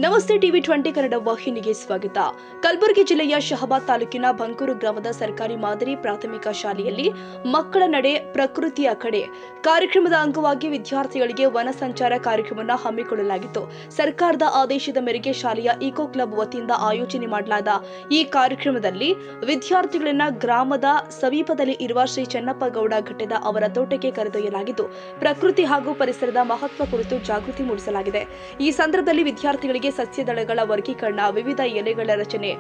ನಮಸ್ತೆ ಟಿವಿ 20 ಕನ್ನಡ ವಾಹಿನಿಗೆ ಸ್ವಾಗತ. ಕಲಬುರಗಿ ಜಿಲ್ಲೆಯ ಶಹಾಬಾದ್ ತಾಲೂಕಿನ ಬಂಕೂರು ಗ್ರಾಮದ ಸರ್ಕಾರಿ ಮಾದರಿ ಪ್ರಾಥಮಿಕ ಶಾಲೆಯಲ್ಲಿ ಮಕ್ಕಳ ನಡೆ ಪ್ರಕೃತಿಯ ಕಡೆ ಕಾರ್ಯಕ್ರಮದ ಅಂಗವಾಗಿ ವಿದ್ಯಾರ್ಥಿಗಳಿಗೆ ವನ ಸಂಚಾರ ಕಾರ್ಯಕ್ರಮವನ್ನು ಹಮ್ಮಿಕೊಳ್ಳಲಾಗಿತ್ತು. ಸರ್ಕಾರದ ಆದೇಶದ ಮೇರೆಗೆ ಶಾಲೆಯ ಇಕೋ ಕ್ಲಬ್ ವತಿಯಿಂದ ಆಯೋಜನೆ ಮಾಡಲಾದ ಈ ಕಾರ್ಯಕ್ರಮದಲ್ಲಿ ವಿದ್ಯಾರ್ಥಿಗಳನ್ನ ಗ್ರಾಮದ ಸಮೀಪದಲ್ಲಿ ಇರುವ ಶ್ರೀ ಚೆನ್ನಪ್ಪ ಗೌಡ ಘಟ್ಟದ ಅವರ ತೋಟಕ್ಕೆ ಕರೆದೊಯ್ಯಲಾಗಿದ್ದು ಪ್ರಕೃತಿ ಹಾಗೂ ಪರಿಸರದ ಮಹತ್ವ ಕುರಿತು ಜಾಗೃತಿ ಮೂಡಿಸಲಾಗಿದೆ. ಈ ಸಂದರ್ಭದಲ್ಲಿ ವಿದ್ಯಾರ್ಥಿಗಳಿಗೆ ಸಸ್ಯದಳಗಳ ವರ್ಗೀಕರಣ, ವಿವಿಧ ಎಲೆಗಳ ರಚನೆ,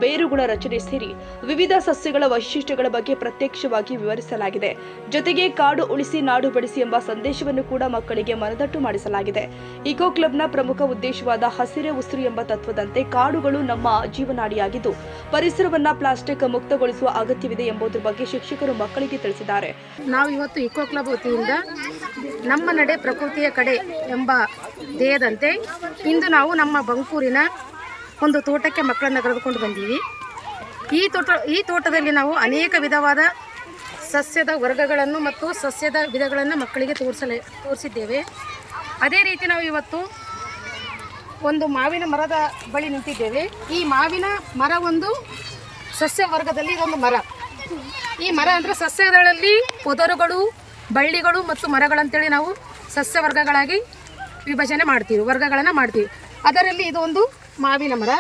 ಬೇರುಗಳ ರಚನೆ ಸೇರಿ ವಿವಿಧ ಸಸ್ಯಗಳ ವೈಶಿಷ್ಟ್ಯಗಳ ಬಗ್ಗೆ ಪ್ರತ್ಯಕ್ಷವಾಗಿ ವಿವರಿಸಲಾಗಿದೆ. ಜೊತೆಗೆ ಕಾಡು ಉಳಿಸಿ ನಾಡು ಬೆಳೆಸಿ ಎಂಬ ಸಂದೇಶವನ್ನು ಕೂಡ ಮಕ್ಕಳಿಗೆ ಮನದಟ್ಟು ಮಾಡಿಸಲಾಗಿದೆ. ಇಕೋ ಕ್ಲಬ್ನ ಪ್ರಮುಖ ಉದ್ದೇಶವಾದ ಹಸಿರೇ ಉಸಿರು ಎಂಬ ತತ್ವದಂತೆ ಕಾಡುಗಳು ನಮ್ಮ ಜೀವನಾಡಿಯಾಗಿದ್ದು ಪರಿಸರವನ್ನ ಪ್ಲಾಸ್ಟಿಕ್ ಮುಕ್ತಗೊಳಿಸುವ ಅಗತ್ಯವಿದೆ ಎಂಬುದರ ಬಗ್ಗೆ ಶಿಕ್ಷಕರು ಮಕ್ಕಳಿಗೆ ತಿಳಿಸಿದ್ದಾರೆ. ನಾವು ಇವತ್ತು ಇಕೋ ಕ್ಲಬ್ ವತಿಯಿಂದ ನಮ್ಮ ನಡೆ ಪ್ರಕೃತಿಯ ಕಡೆ ಎಂಬ ಧ್ಯೇಯದಂತೆ ಇಂದು ನಾವು ನಮ್ಮ ಬಂಕೂರಿನ ಒಂದು ತೋಟಕ್ಕೆ ಮಕ್ಕಳನ್ನು ಕರೆದುಕೊಂಡು ಬಂದೀವಿ. ಈ ತೋಟದಲ್ಲಿ ನಾವು ಅನೇಕ ವಿಧವಾದ ಸಸ್ಯದ ವರ್ಗಗಳನ್ನು ಮತ್ತು ಸಸ್ಯದ ವಿಧಗಳನ್ನು ಮಕ್ಕಳಿಗೆ ತೋರಿಸಿದ್ದೇವೆ. ಅದೇ ರೀತಿ ನಾವು ಇವತ್ತು ಒಂದು ಮಾವಿನ ಮರದ ಬಳಿ ನಿಂತಿದ್ದೇವೆ. ಈ ಮಾವಿನ ಮರ ಒಂದು ಸಸ್ಯ ವರ್ಗದಲ್ಲಿ ಇದೊಂದು ಮರ. ಈ ಮರ ಅಂದರೆ ಸಸ್ಯಗಳಲ್ಲಿ ಪೊದರುಗಳು, ಬಳ್ಳಿಗಳು ಮತ್ತು ಮರಗಳಂತೇಳಿ ನಾವು ಸಸ್ಯ ವರ್ಗಗಳಾಗಿ ವಿಭಜನೆ ಮಾಡ್ತೀವಿ, ವರ್ಗಗಳನ್ನು ಮಾಡ್ತೀವಿ. ಅದರಲ್ಲಿ ಇದು ಒಂದು ಮಾವಿನ ಮರ.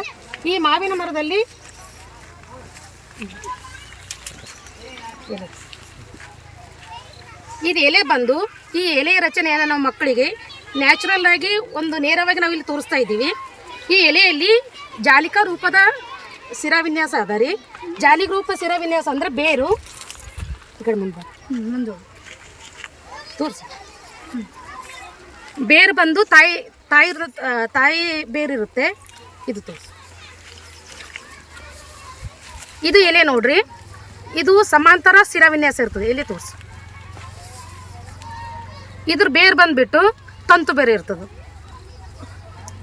ಈ ಮಾವಿನ ಮರದಲ್ಲಿ ಇದು ಎಲೆ ಬಂದು ಈ ಎಲೆಯ ರಚನೆಯನ್ನು ನಾವು ಮಕ್ಕಳಿಗೆ ನ್ಯಾಚುರಲ್ ಆಗಿ ಒಂದು ನೇರವಾಗಿ ನಾವು ಇಲ್ಲಿ ತೋರಿಸ್ತಾ ಇದ್ದೀವಿ. ಈ ಎಲೆಯಲ್ಲಿ ಜಾಲಿಕಾ ರೂಪದ ಶಿರಾವಿನ್ಯಾಸ ಅದ ರೀ. ಜಾಲಿ ರೂಪ ಶಿರಾವಿನ್ಯಾಸ ಅಂದರೆ ಬೇರು ಈ ಕಡೆ ಮುಂದೆ ತೋರಿಸಿ. ಬೇರು ಬಂದು ತಾಯಿ ಬೇರಿರುತ್ತೆ. ಇದು ತೋರಿಸಿ. ಇದು ಎಲೆ ನೋಡ್ರಿ, ಇದು ಸಮಾಂತರ ಶಿರಾವಿನ್ಯಾಸ ಇರ್ತದೆ. ಎಲೆ ತೋರಿಸಿ. ಇದ್ರ ಬೇರು ಬಂದುಬಿಟ್ಟು ತಂತು ಬೇರೆ ಇರ್ತದೆ.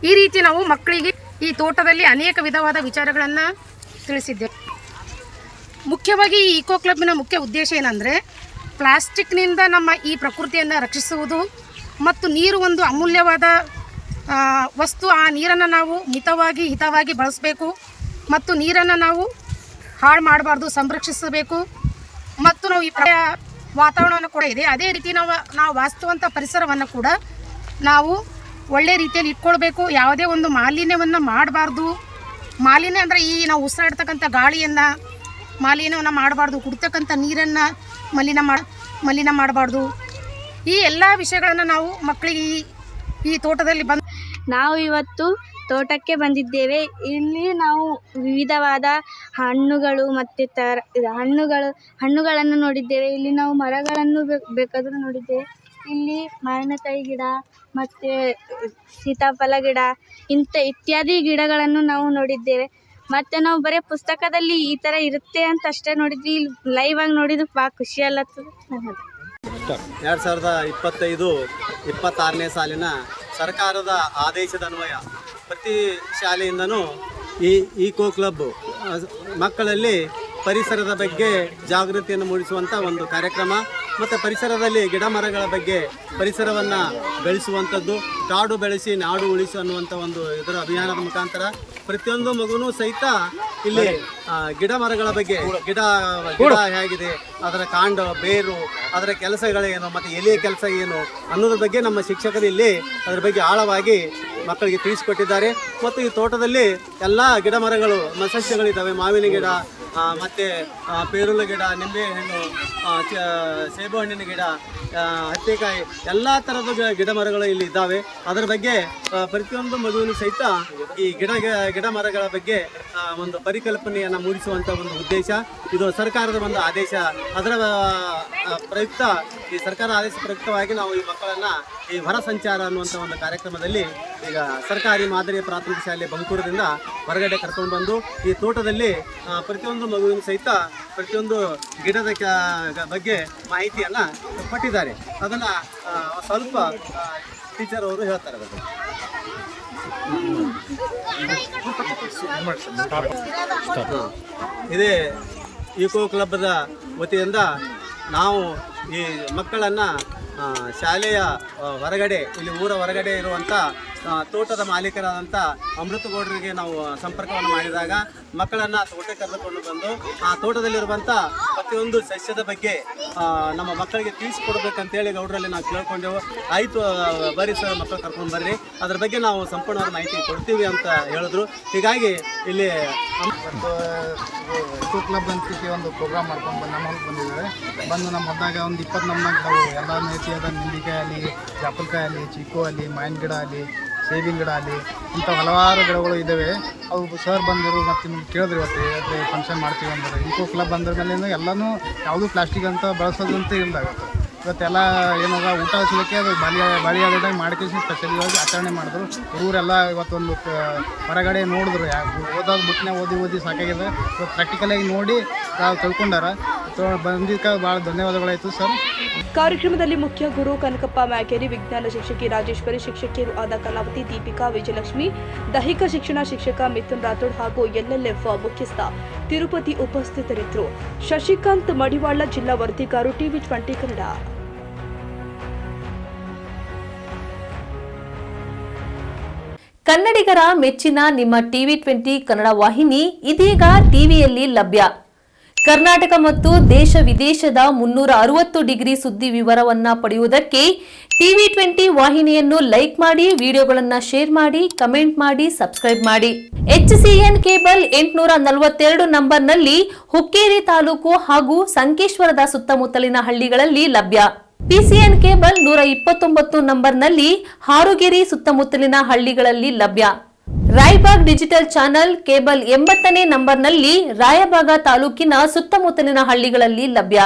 ಈ ರೀತಿ ನಾವು ಮಕ್ಕಳಿಗೆ ಈ ತೋಟದಲ್ಲಿ ಅನೇಕ ವಿಧವಾದ ವಿಚಾರಗಳನ್ನು ತಿಳಿಸಿದ್ದೇವೆ. ಮುಖ್ಯವಾಗಿ ಈ ಇಕೋ ಕ್ಲಬ್ನ ಮುಖ್ಯ ಉದ್ದೇಶ ಏನಂದರೆ ಪ್ಲಾಸ್ಟಿಕ್ನಿಂದ ನಮ್ಮ ಈ ಪ್ರಕೃತಿಯನ್ನು ರಕ್ಷಿಸುವುದು ಮತ್ತು ನೀರು ಒಂದು ಅಮೂಲ್ಯವಾದ ವಸ್ತು. ಆ ನೀರನ್ನು ನಾವು ಹಿತವಾಗಿ ಬಳಸಬೇಕು ಮತ್ತು ನೀರನ್ನು ನಾವು ಹಾಳು ಮಾಡಬಾರ್ದು, ಸಂರಕ್ಷಿಸಬೇಕು. ಮತ್ತು ನಾವು ಈ ವಾತಾವರಣವನ್ನು ಕೂಡ ಇದೆ. ಅದೇ ರೀತಿ ನಾವು ವಾಸ್ತುವಂಥ ಪರಿಸರವನ್ನು ಕೂಡ ನಾವು ಒಳ್ಳೆ ರೀತಿಯಲ್ಲಿ ಇಟ್ಕೊಳ್ಬೇಕು. ಯಾವುದೇ ಒಂದು ಮಾಲಿನ್ಯವನ್ನು ಮಾಡಬಾರ್ದು. ಮಾಲಿನ್ಯ ಅಂದರೆ ಈ ನಾವು ಉಸಿರಾಡ್ತಕ್ಕಂಥ ಗಾಳಿಯನ್ನು ಮಾಲಿನ್ಯವನ್ನು ಮಾಡಬಾರ್ದು, ಕುಡ್ತಕ್ಕಂಥ ನೀರನ್ನು ಮಲಿನ ಮಾಡಬಾರ್ದು. ಈ ಎಲ್ಲ ವಿಷಯಗಳನ್ನು ನಾವು ಮಕ್ಕಳಿಗೆ ಈ ತೋಟದಲ್ಲಿ ನಾವು ಇವತ್ತು ತೋಟಕ್ಕೆ ಬಂದಿದ್ದೇವೆ. ಇಲ್ಲಿ ನಾವು ವಿವಿಧವಾದ ಹಣ್ಣುಗಳು ಮತ್ತು ಹಣ್ಣುಗಳನ್ನು ನೋಡಿದ್ದೇವೆ. ಇಲ್ಲಿ ನಾವು ಮರಗಳನ್ನು ಬೇಕಾದರೂ ನೋಡಿದ್ದೇವೆ. ಇಲ್ಲಿ ಮಾವಿನಕಾಯಿ ಗಿಡ ಮತ್ತು ಸೀತಾಫಲ ಗಿಡ ಇತ್ಯಾದಿ ಗಿಡಗಳನ್ನು ನಾವು ನೋಡಿದ್ದೇವೆ. ಮತ್ತು ನಾವು ಬರೀ ಪುಸ್ತಕದಲ್ಲಿ ಈ ಥರ ಇರುತ್ತೆ ಅಂತ ಅಷ್ಟೇ ನೋಡಿದ್ವಿ. ಇಲ್ಲಿ ಲೈವ್ ಆಗಿ ನೋಡಿದ್ದು ಭಾಳ ಖುಷಿ ಅಲ್ಲತ್ತದ. 2025-26ನೇ ಸಾಲಿನ ಸರ್ಕಾರದ ಆದೇಶದ ಅನ್ವಯ ಪ್ರತಿ ಶಾಲೆಯಿಂದನೂ ಈ ಇಕೋ ಕ್ಲಬ್ ಮಕ್ಕಳಲ್ಲಿ ಪರಿಸರದ ಬಗ್ಗೆ ಜಾಗೃತಿಯನ್ನು ಮೂಡಿಸುವಂಥ ಒಂದು ಕಾರ್ಯಕ್ರಮ ಮತ್ತು ಪರಿಸರದಲ್ಲಿ ಗಿಡ ಮರಗಳ ಬಗ್ಗೆ ಪರಿಸರವನ್ನು ಬೆಳೆಸುವಂಥದ್ದು, ಕಾಡು ಬೆಳೆಸಿ ನಾಡು ಉಳಿಸು ಅನ್ನುವಂಥ ಒಂದು ಇದರ ಅಭಿಯಾನದ ಮುಖಾಂತರ ಪ್ರತಿಯೊಂದು ಮಗುನೂ ಸಹಿತ ಇಲ್ಲಿ ಗಿಡ ಮರಗಳ ಬಗ್ಗೆ ಗಿಡ ಹೇಗಿದೆ, ಅದರ ಕಾಂಡ, ಬೇರು, ಅದರ ಕೆಲಸಗಳೇನು ಮತ್ತು ಎಲೆಯ ಕೆಲಸ ಏನು ಅನ್ನೋದ್ರ ಬಗ್ಗೆ ನಮ್ಮ ಶಿಕ್ಷಕರು ಇಲ್ಲಿ ಅದರ ಬಗ್ಗೆ ಆಳವಾಗಿ ಮಕ್ಕಳಿಗೆ ತಿಳಿಸಿಕೊಟ್ಟಿದ್ದಾರೆ. ಮತ್ತು ಈ ತೋಟದಲ್ಲಿ ಎಲ್ಲ ಗಿಡ ಮರಗಳು ಸಸ್ಯಗಳಿದ್ದಾವೆ. ಮಾವಿನ ಗಿಡ ಮತ್ತು ಪೇರುಲ ಗಿಡ, ನಿಂಬೆಹಣ್ಣು, ಸೇಬು ಹಣ್ಣಿನ ಗಿಡ, ಹತ್ತಿಕಾಯಿ ಎಲ್ಲ ಥರದ ಗಿಡ ಮರಗಳು ಇಲ್ಲಿ ಇದ್ದಾವೆ. ಅದರ ಬಗ್ಗೆ ಪ್ರತಿಯೊಂದು ಮಗುವಿನ ಸಹಿತ ಈ ಗಿಡ ಮರಗಳ ಬಗ್ಗೆ ಒಂದು ಪರಿಕಲ್ಪನೆಯನ್ನು ಮೂಡಿಸುವಂಥ ಒಂದು ಉದ್ದೇಶ ಇದು ಸರ್ಕಾರದ ಒಂದು ಆದೇಶ. ಅದರ ಪ್ರಯುಕ್ತ ಈ ಸರ್ಕಾರ ಆದೇಶ ಪ್ರಯುಕ್ತವಾಗಿ ನಾವು ಈ ಮಕ್ಕಳನ್ನು ಈ ಹೊರ ಸಂಚಾರ ಅನ್ನುವಂಥ ಒಂದು ಕಾರ್ಯಕ್ರಮದಲ್ಲಿ ಈಗ ಸರ್ಕಾರಿ ಮಾದರಿ ಪ್ರಾಥಮಿಕ ಶಾಲೆ ಬಂಕೂರದಿಂದ ಹೊರಗಡೆ ಕರ್ಕೊಂಡು ಬಂದು ಈ ತೋಟದಲ್ಲಿ ಪ್ರತಿಯೊಂದು ಮಗುವಿನ ಸಹಿತ ಪ್ರತಿಯೊಂದು ಗಿಡದ ಬಗ್ಗೆ ಮಾಹಿತಿಯನ್ನು ಕೊಟ್ಟಿದ್ದಾರೆ. ಅದನ್ನು ಸ್ವಲ್ಪ ಟೀಚರ್ ಅವರು ಹೇಳ್ತಾರೆ. ಇದೇ ಇಕೋ ಕ್ಲಬ್ದ ವತಿಯಿಂದ ನಾವು ಈ ಮಕ್ಕಳನ್ನು ಶಾಲೆಯ ಹೊರಗಡೆ ಇಲ್ಲಿ ಊರ ಹೊರಗಡೆ ಇರುವಂಥ ತೋಟದ ಮಾಲೀಕರಾದಂಥ ಅಮೃತಗೌಡರಿಗೆ ನಾವು ಸಂಪರ್ಕವನ್ನು ಮಾಡಿದಾಗ ಮಕ್ಕಳನ್ನು ತೋಟಕ್ಕೆ ಕರೆದುಕೊಂಡು ಬಂದು ಆ ತೋಟದಲ್ಲಿರುವಂಥ ಪ್ರತಿಯೊಂದು ಸಸ್ಯದ ಬಗ್ಗೆ ನಮ್ಮ ಮಕ್ಕಳಿಗೆ ತಿಳಿಸಿಕೊಡ್ಬೇಕಂತೇಳಿ ಗೌಡರಲ್ಲಿ ನಾವು ಕೇಳ್ಕೊಂಡೆವು. ಆಯಿತು ಬರ್ರಿ ಸರ್, ಮಕ್ಕಳು ಕರ್ಕೊಂಡು ಬರ್ರಿ, ಅದ್ರ ಬಗ್ಗೆ ನಾವು ಸಂಪೂರ್ಣವಾದ ಮಾಹಿತಿ ಕೊಡ್ತೀವಿ ಅಂತ ಹೇಳಿದ್ರು. ಹೀಗಾಗಿ ಇಲ್ಲಿ ಕ್ಲಬ್ ಅಂತ ಒಂದು ಪ್ರೋಗ್ರಾಮ್ ಮಾಡ್ಕೊಂಡು ನಮ್ಮ ಹೊಲಕ್ಕೆ ಬಂದಿದ್ದಾರೆ. ಬಂದು ನಮ್ಮ ಹೊಲದಾಗ ಒಂದು 20 ನಮ್ಮನಾಗ ನಾವು ಎಲ್ಲ ರೀತಿಯಾದ ನಿಂಬೆಕಾಯಿ ಆಗಲಿ, ಜಾಪಲ್ಕಾಯಿ ಆಗಲಿ, ಚೀಕು ಆಗಲಿ, ಮಾವಿನ ಗಿಡ ಆಗಲಿ, ಸೇಬಿನ ಗಿಡ ಆಗಲಿ, ಇಂಥ ಹಲವಾರು ಗಿಡಗಳು ಇದ್ದಾವೆ. ಅವು ಸರ್ ಬಂದರು ಮತ್ತು ನಿಮ್ಗೆ ಕೇಳಿದ್ರು ಇವತ್ತು ಫಂಕ್ಷನ್ ಮಾಡ್ತೀವಿ ಅಂದ್ರೆ. ಈಕೋ ಕ್ಲಬ್ ಬಂದ್ರ ಮೇಲೆ ಎಲ್ಲನೂ ಯಾವುದೂ ಪ್ಲಾಸ್ಟಿಕ್ ಅಂತ ಬಳಸೋದು ಅಂತ ಇಲ್ದಾಗುತ್ತೆ. ಇವತ್ತೆಲ್ಲ ಏನದ ಊಟ ಹಚ್ಚಲಿಕ್ಕೆ ಅದು ಬಾಳಿಯಾದಾಗ ಮಾಡ್ಕೇಸಿ ಸ್ಪೆಷಲಿಯಾಗಿ ಆಚರಣೆ ಮಾಡಿದ್ರು. ಹುಡುಗರೆಲ್ಲ ಇವತ್ತೊಂದು ಹೊರಗಡೆ ನೋಡಿದ್ರು, ಓದೋದು ಬುಕ್ನಾಗ ಓದಿ ಸಾಕಾಗಿದೆ. ಇವತ್ತು ಪ್ರಾಕ್ಟಿಕಲಾಗಿ ನೋಡಿ ನಾವು ತಿಳ್ಕೊಂಡಾರ. ಬಂದಿದ್ದಕ್ಕೆ ಭಾಳ ಧನ್ಯವಾದಗಳಾಯಿತು ಸರ್. ಕಾರ್ಯಕ್ರಮದಲ್ಲಿ ಮುಖ್ಯ ಗುರು ಕನಕಪ್ಪ ಮ್ಯಾಕೇರಿ, ವಿಜ್ಞಾನ ಶಿಕ್ಷಕಿ ರಾಜೇಶ್ವರಿ, ಶಿಕ್ಷಕಿಯರು ಆದ ಕಲಾವತಿ, ದೀಪಿಕಾ, ವಿಜಯಲಕ್ಷ್ಮಿ, ದೈಹಿಕ ಶಿಕ್ಷಣ ಶಿಕ್ಷಕ ಮಿಥುನ್ ರಾಥೋಡ್ ಹಾಗೂ ಎಲ್ಎಲ್ಎಫ್ ಮುಖ್ಯಸ್ಥ ತಿರುಪತಿ ಉಪಸ್ಥಿತರಿದ್ದರು. ಶಶಿಕಾಂತ್ ಮಡಿವಾಳ, ಜಿಲ್ಲಾ ವರದಿಗಾರು, TV20 ಕನ್ನಡ. ಕನ್ನಡಿಗರ ಮೆಚ್ಚಿನ ನಿಮ್ಮ TV20 ಕನ್ನಡ ವಾಹಿನಿ ಇದೀಗ ಟಿವಿಯಲ್ಲಿ ಲಭ್ಯ. ಕರ್ನಾಟಕ ಮತ್ತು ದೇಶ ವಿದೇಶದ 360 ಡಿಗ್ರಿ ಸುದ್ದಿ ವಿವರವನ್ನ ಪಡೆಯುವುದಕ್ಕೆ TV20 ವಾಹಿನಿಯನ್ನು ಲೈಕ್ ಮಾಡಿ, ವಿಡಿಯೋಗಳನ್ನು ಶೇರ್ ಮಾಡಿ, ಕಮೆಂಟ್ ಮಾಡಿ, ಸಬ್ಸ್ಕ್ರೈಬ್ ಮಾಡಿ. HCN ಕೇಬಲ್ 842 ನಂಬರ್ನಲ್ಲಿ ಹುಕ್ಕೇರಿ ತಾಲೂಕು ಹಾಗೂ ಸಂಕೇಶ್ವರದ ಸುತ್ತಮುತ್ತಲಿನ ಹಳ್ಳಿಗಳಲ್ಲಿ ಲಭ್ಯ. PCN ಕೇಬಲ್ 129 ನಂಬರ್ನಲ್ಲಿ ಹಾರುಗೆರೆ ಸುತ್ತಮುತ್ತಲಿನ ಹಳ್ಳಿಗಳಲ್ಲಿ ಲಭ್ಯ. ರಾಯಬಾಗ್ ಡಿಜಿಟಲ್ ಚಾನೆಲ್ ಕೇಬಲ್ 80ನೇ ನಂಬರ್ನಲ್ಲಿ ರಾಯಬಾಗ ತಾಲೂಕಿನ ಸುತ್ತಮುತ್ತಲಿನ ಹಳ್ಳಿಗಳಲ್ಲಿ ಲಭ್ಯ.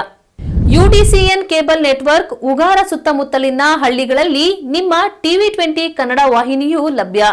UDCN ಕೇಬಲ್ ನೆಟ್ವರ್ಕ್ ಉಗಾರ ಸುತ್ತಮುತ್ತಲಿನ ಹಳ್ಳಿಗಳಲ್ಲಿ ನಿಮ್ಮ TV20 ಕನ್ನಡ ವಾಹಿನಿಯೂ ಲಭ್ಯ.